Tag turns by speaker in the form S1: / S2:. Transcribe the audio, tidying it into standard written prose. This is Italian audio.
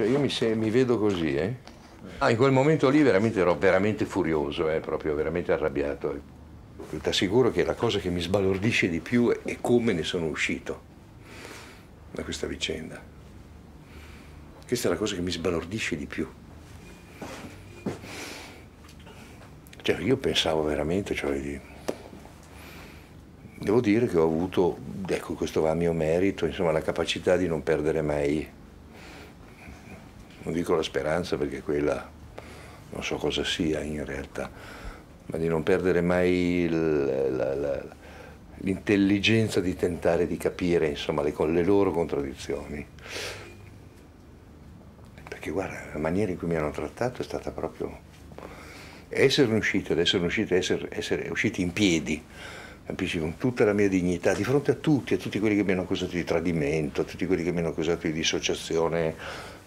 S1: Cioè io mi vedo così, eh. In quel momento lì veramente ero veramente furioso, proprio veramente arrabbiato. Ti assicuro che la cosa che mi sbalordisce di più è come ne sono uscito da questa vicenda. Questa è la cosa che mi sbalordisce di più. Cioè io pensavo veramente, cioè, devo dire che ho avuto, ecco questo va a mio merito, insomma la capacità di non perdere mai, non dico la speranza perché quella non so cosa sia in realtà, ma di non perdere mai l'intelligenza di tentare di capire, insomma, le loro contraddizioni. Perché guarda, la maniera in cui mi hanno trattato è stata proprio essere usciti in piedi, capisci, con tutta la mia dignità, di fronte a tutti quelli che mi hanno accusato di tradimento, a tutti quelli che mi hanno accusato di dissociazione.